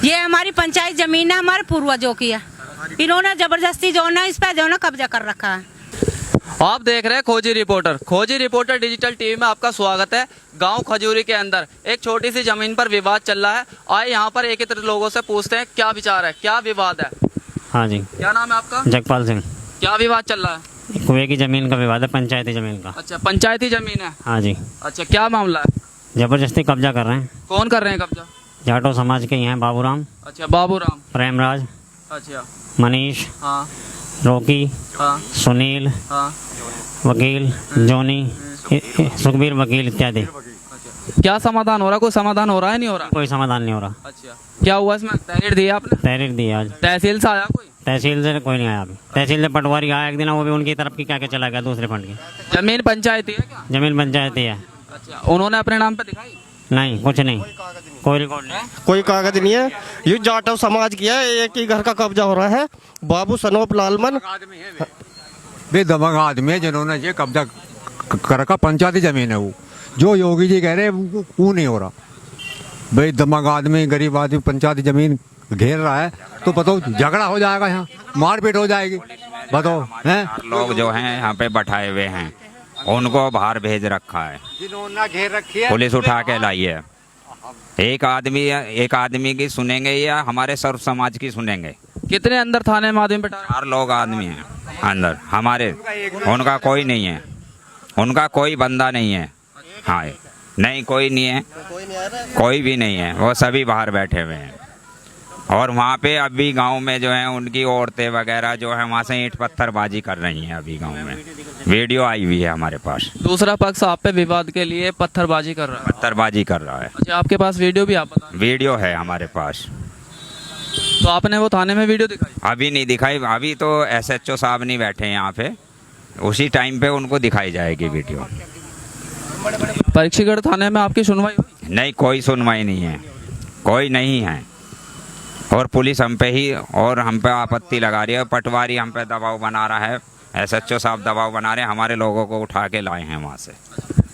ये हमारी पंचायत जमीन है, हमारे पूर्वजों की है। इन्होंने जबरदस्ती जो ना इस पे जो ना कब्जा कर रखा है। आप देख रहे हैं खोजी रिपोर्टर। खोजी रिपोर्टर डिजिटल टीवी में आपका स्वागत है। गांव खजूरी के अंदर एक छोटी सी जमीन पर विवाद चल रहा है। आए यहाँ पर एक लोगों से पूछते हैं क्या विचार है, क्या विवाद है। हाँ जी, क्या नाम है आपका? जगपाल सिंह। क्या विवाद चल रहा है? कुएं की जमीन का विवाद है, पंचायती जमीन का। अच्छा, पंचायती जमीन है। हाँ जी। अच्छा, क्या मामला है? जबरदस्ती कब्जा कर रहे हैं। कौन कर रहे हैं कब्जा? जाटो समाज के ही हैं, बाबूराम, अच्छा, बाबूराम, प्रेमराज, अच्छा, मनीष, हाँ रोकी, हाँ सुनील, हाँ, वकील, जोनी, सुखबीर वकील इत्यादि। अच्छा, क्या समाधान हो रहा है? कोई समाधान हो रहा है, नहीं हो रहा? कोई समाधान नहीं हो रहा। अच्छा, क्या हुआ इसमें? तहरीर दिया आपने? तहरीर दी आज। तहसील से आया कोई? तहसील से कोई नहीं आया अभी। तहसील से पटवारी आया एक दिन, वो भी उनकी तरफ की क्या क्या चला गया, दूसरे फंड की। जमीन पंचायती है क्या? जमीन पंचायती है। अच्छा, उन्होंने अपने नाम पे दिखाई? नहीं, कुछ नहीं, कोई रिकॉर्ड नहीं, कोई कागज नहीं है। ये जाटव समाज की है, एक ही घर का कब्जा हो रहा है। बाबू सनोप लालमन बेदमग आदमी है जिन्होंने ये कब्जा कर रखा। पंचायती जमीन है वो, जो योगी जी कह रहे हैं वो नहीं हो रहा। बेदमग आदमी, गरीब आदमी पंचायती जमीन घेर रहा है तो बताओ झगड़ा हो जाएगा, यहाँ मारपीट हो जाएगी, बताओ हैं। लोग जो हैं यहाँ पे बैठाए हुए हैं, उनको बाहर भेज रखा है, जिन्होंने घेर रखी है पुलिस उठा के लाई है। एक आदमी की सुनेंगे या हमारे सर्व समाज की सुनेंगे? कितने अंदर थाने में आदमी बैठा रहे? 4 लोग आदमी हैं अंदर हमारे, उनका कोई नहीं है, उनका कोई बंदा नहीं है। हाँ, नहीं कोई नहीं है, कोई भी नहीं है, वो सभी बाहर बैठे हुए हैं। और वहाँ पे अभी गांव में जो है उनकी औरतें वगैरह जो है वहाँ से ईंट पत्थरबाजी कर रही हैं। अभी गांव में वीडियो आई हुई है हमारे पास। दूसरा पक्ष आप पे विवाद के लिए पत्थरबाजी कर रहा है? पत्थरबाजी कर रहा है। अच्छा, आपके पास वीडियो भी? आप बता। वीडियो है हमारे पास। तो आपने वो थाने में वीडियो दिखाई? अभी नहीं दिखाई, अभी तो SHO साहब नहीं बैठे हैं यहाँ पे, उसी टाइम पे उनको दिखाई जाएगी वीडियो। परीक्षीगढ़ थाने में आपकी सुनवाई हुई? नहीं, कोई सुनवाई नहीं है, कोई नहीं है। और पुलिस हम पे ही और हम पे आपत्ति लगा रही है। पटवारी हम पे दबाव बना रहा है, SHO साहब दबाव बना रहे हैं, हमारे लोगों को उठा के लाए हैं वहाँ से।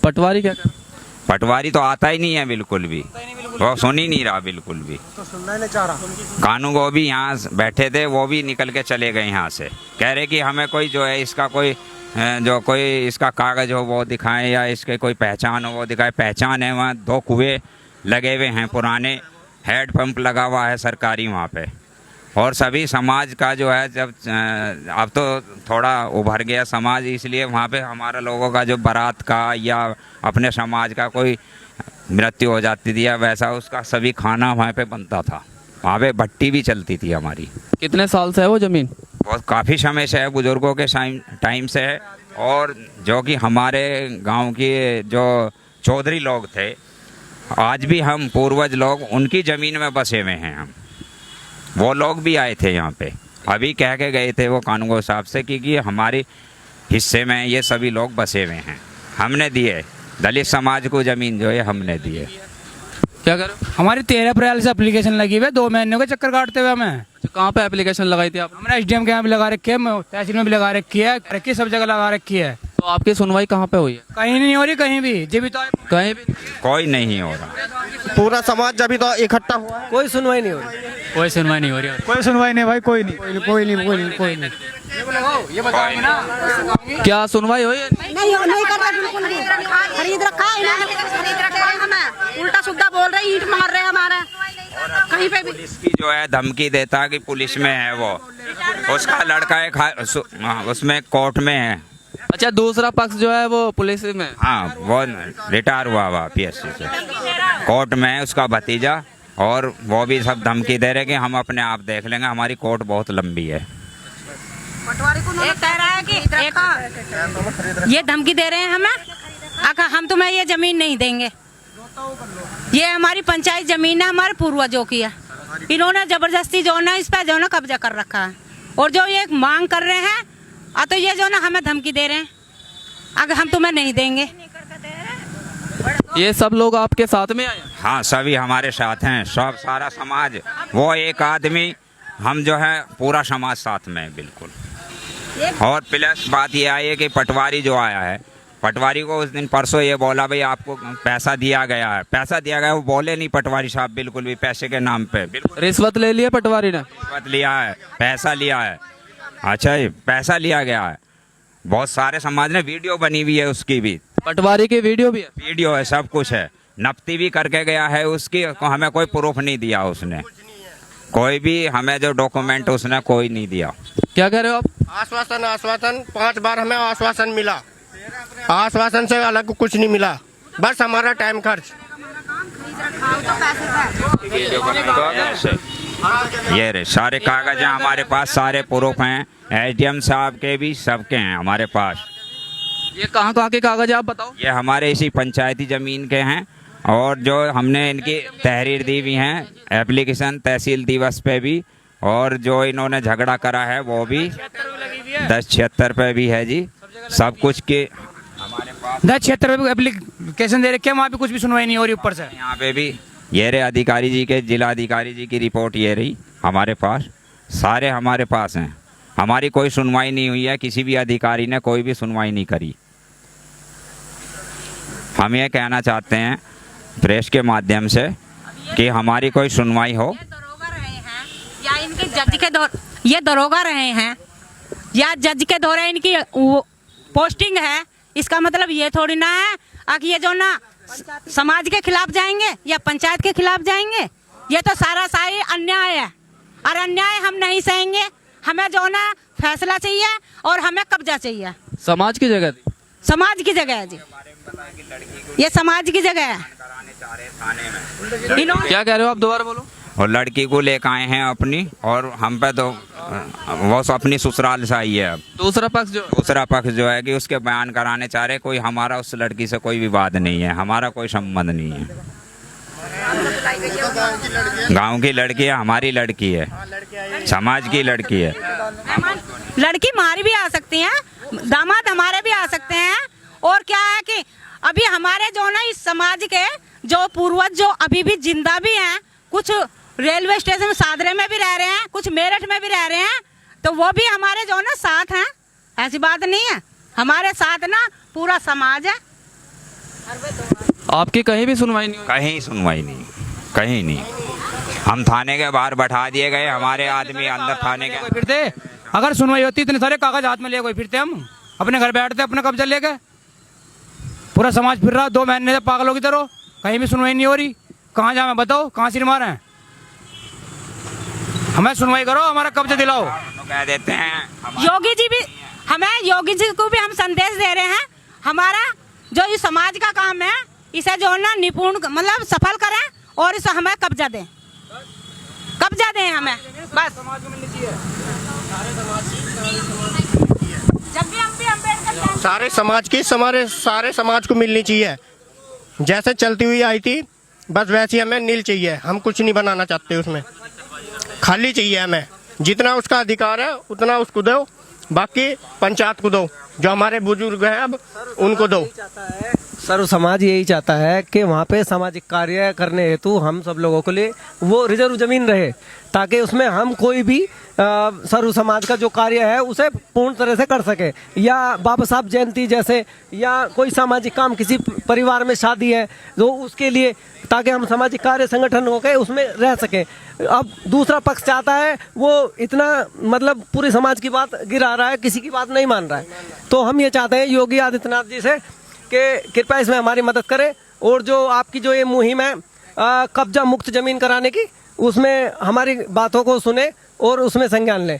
पटवारी क्या कर? पटवारी तो आता ही नहीं है बिल्कुल भी, वो सुन ही नहीं रहा बिल्कुल भी। कानून को भी यहाँ बैठे थे, वो भी निकल के चले गए यहाँ से। कह रहे कि हमें कोई जो है इसका कोई जो कोई इसका कागज हो वो दिखाएं या इसके कोई पहचान हो वो दिखाए। पहचान है, वहाँ 2 कुएं लगे हुए हैं, पुराने हेड पंप लगा हुआ है सरकारी वहाँ पे। और सभी समाज का जो है, जब अब तो थोड़ा उभर गया समाज, इसलिए वहाँ पे हमारा लोगों का जो बारात का या अपने समाज का कोई मृत्यु हो जाती थी या वैसा, उसका सभी खाना वहाँ पे बनता था। वहाँ पे भट्टी भी चलती थी हमारी। कितने साल से है वो जमीन? बहुत काफ़ी समय से है, बुजुर्गों के टाइम से है। और जो कि हमारे गांव के जो चौधरी लोग थे, आज भी हम पूर्वज लोग उनकी ज़मीन में बसे हुए हैं। हम वो लोग भी आए थे यहाँ पे, अभी कह के गए थे वो कानून साहब से कि हमारे हिस्से में ये सभी लोग बसे हुए हैं, हमने दिए। दलित समाज को ज़मीन जो है हमने दिए। क्या करो? हमारी 13 अप्रैल से एप्लीकेशन लगी हुई है, 2 महीने के चक्कर काटते हुए हमें। अच्छा, कहाँ पे एप्लीकेशन लगाई थी आप? हमने SDM के यहाँ भी लगा रखी है, तहसील में भी लगा रखी है, सब जगह लगा रखी है। तो आपकी सुनवाई कहाँ पे हुई है? कहीं नहीं हो रही, कहीं भी जी भी तो कहीं भी कोई नहीं हो रहा। पूरा समाज जब तो इकट्ठा हुआ है, कोई सुनवाई नहीं हो रही। कोई सुनवाई नहीं हो रही? कोई सुनवाई नहीं भाई, कोई नहीं। क्या सुनवाई हुई है? नहीं कर रहा, बिल्कुल भी खरीद रखा है इन्होंने, खरीद रखा है। हमें उल्टा सुद्धा बोल रहे, ईंट मार रहे हमारे कहीं पे भी। पुलिस की जो है धमकी देता कि पुलिस में है वो, उसका लड़का एक उसमें कोर्ट में है। अच्छा, दूसरा पक्ष जो है वो पुलिस में? हाँ, वो रिटायर हुआ PSC से, कोर्ट में है उसका भतीजा। और वो भी सब धमकी दे रहे कि हम अपने आप देख लेंगे, हमारी कोर्ट बहुत लंबी है। एक कह रहा है कि एक ये धमकी दे रहे हैं हमें, अगर हम तुम्हें ये जमीन नहीं देंगे। ये हमारी पंचायत जमीन है, हमारे पूर्वजों की है। इन्होंने जबरदस्ती जो ना इस पे जो ना कब्जा कर रखा है। और जो ये मांग कर रहे हैं, तो ये जो ना हमें धमकी दे रहे हैं, अगर हम तुम्हें नहीं देंगे। ये सब लोग आपके साथ में आए? हाँ, सभी हमारे साथ हैं, सब सारा समाज। वो एक आदमी, हम जो है पूरा समाज साथ में है बिल्कुल। और प्लस बात ये आई है कि पटवारी जो आया है पटवारी को उस दिन परसों ये बोला भाई आपको पैसा दिया गया है, पैसा दिया गया, वो बोले नहीं पटवारी साहब बिल्कुल भी पैसे के नाम पे, बिल्कुल रिश्वत ले लिया पटवारी ने? रिश्वत लिया है, पैसा लिया है। अच्छा जी, पैसा लिया गया है। बहुत सारे समाज ने वीडियो बनी हुई है उसकी भी, पटवारी की वीडियो भी है? वीडियो है, सब कुछ है, नफ्ती भी करके गया है उसकी, हमें कोई प्रूफ नहीं दिया उसने, कोई भी हमें जो डॉक्यूमेंट उसने कोई नहीं दिया। क्या कह रहे हो आप? आश्वासन 5 बार हमें आश्वासन मिला, आश्वासन से अलग कुछ नहीं मिला, बस हमारा टाइम खर्च। ये रे सारे कागज हैं हमारे पास, सारे प्रूफ हैं, एसडीएम साहब के भी, सबके हैं हमारे पास। ये कहाँ के कागज है आप बताओ? ये हमारे इसी पंचायती जमीन के हैं, और जो हमने इनकी तहरीर दी हुई हैं, एप्लीकेशन तहसील दिवस पे भी, और जो इन्होंने झगड़ा करा है वो भी 1076 पे भी है जी, सब कुछ के हमारे पास। 1076 पे एप्लीकेशन दे रखे, वहाँ पे कुछ भी सुनवाई नहीं हो रही ऊपर से। यहाँ पे भी ये रहे अधिकारी जी के, जिला अधिकारी जी की रिपोर्ट ये रही हमारे पास, सारे हमारे पास हैं, हमारी कोई सुनवाई नहीं हुई है, किसी भी अधिकारी ने कोई भी सुनवाई नहीं करी। हम ये कहना चाहते हैं प्रेस के माध्यम से कि हमारी कोई सुनवाई हो। ये दरोगा रहे हैं या इनके जज के दौर, ये दरोगा रहे हैं या जज के दौरे इनकी पोस्टिंग है, इसका मतलब ये थोड़ी ना है कि ये जो ना समाज के खिलाफ जाएंगे या पंचायत के खिलाफ जाएंगे। ये तो सारी अन्याय है, और अन्याय हम नहीं सहेंगे। हमें जो ना फैसला चाहिए और हमें कब्जा चाहिए। समाज की जगह थी? समाज की जगह है जी, ये समाज की जगह है। क्या कह रहे हो आप, दोबारा बोलो। और लड़की को लेकर आए हैं अपनी, और हम पे तो वो अपनी ससुराल से आई है। अब दूसरा पक्ष जो है कि उसके बयान कराने चाह रहे, कोई हमारा उस लड़की से कोई विवाद नहीं है, हमारा कोई संबंध नहीं है। गांव की लड़की है, हमारी लड़की है, समाज की लड़की है। लड़की हमारी भी आ सकती है, दामाद हमारे भी आ सकते हैं। और क्या है कि अभी हमारे जो ना इस समाज के जो पूर्वज जो अभी भी जिंदा भी हैं, कुछ रेलवे स्टेशन सादरे में भी रह रहे हैं, कुछ मेरठ में भी रह रहे हैं, तो वो भी हमारे जो ना साथ हैं। ऐसी बात नहीं है, हमारे साथ ना पूरा समाज है। आपकी कहीं भी सुनवाई नहीं हुई? कहीं सुनवाई नहीं, कहीं नहीं। हम थाने के बाहर बैठा दिए गए, हमारे आदमी अंदर थाने के। फिरते अगर सुनवाई होती इतने सारे कागज हाथ में ले कोई फिरते, हम अपने घर बैठते अपना कब्जा लेके। पूरा समाज फिर रहा 2 महीने से पागलों की तरह, कहीं भी सुनवाई नहीं हो रही। कहाँ जाए मैं बताओ, कहाँ सिर मारे हैं? हमें सुनवाई करो, हमारा कब्जा दिलाओ। कह देते हैं योगी जी भी, हमें योगी जी को भी हम संदेश दे रहे हैं, हमारा जो इस समाज का काम है इसे जो ना निपुण मतलब सफल करें और इसे हमें कब्जा दें, कब्जा दें हमें बस। जब भी हम भी अम्बेडकर सारे समाज की, सारे समाज को मिलनी चाहिए। जैसे चलती हुई आई थी बस वैसी हमें नील चाहिए, हम कुछ नहीं बनाना चाहते उसमें, खाली चाहिए हमें। जितना उसका अधिकार है उतना उसको दो, बाकी पंचायत को दो, जो हमारे बुजुर्ग हैं अब उनको दो। सर्व समाज यही चाहता है कि वहाँ पे सामाजिक कार्य करने हेतु हम सब लोगों के लिए वो रिजर्व जमीन रहे, ताकि उसमें हम कोई भी सर्व समाज का जो कार्य है उसे पूर्ण तरह से कर सके। या बाबा साहब जयंती जैसे, या कोई सामाजिक काम, किसी परिवार में शादी है तो उसके लिए, ताकि हम सामाजिक कार्य संगठन होकर उसमें रह सके। अब दूसरा पक्ष चाहता है, वो इतना मतलब पूरे समाज की बात गिरा रहा है, किसी की बात नहीं मान रहा है। तो हम ये चाहते हैं योगी आदित्यनाथ जी से कि कृपया इसमें हमारी मदद करें, और जो आपकी जो ये मुहिम है कब्जा मुक्त जमीन कराने की, उसमें हमारी बातों को सुने और उसमें संज्ञान लें।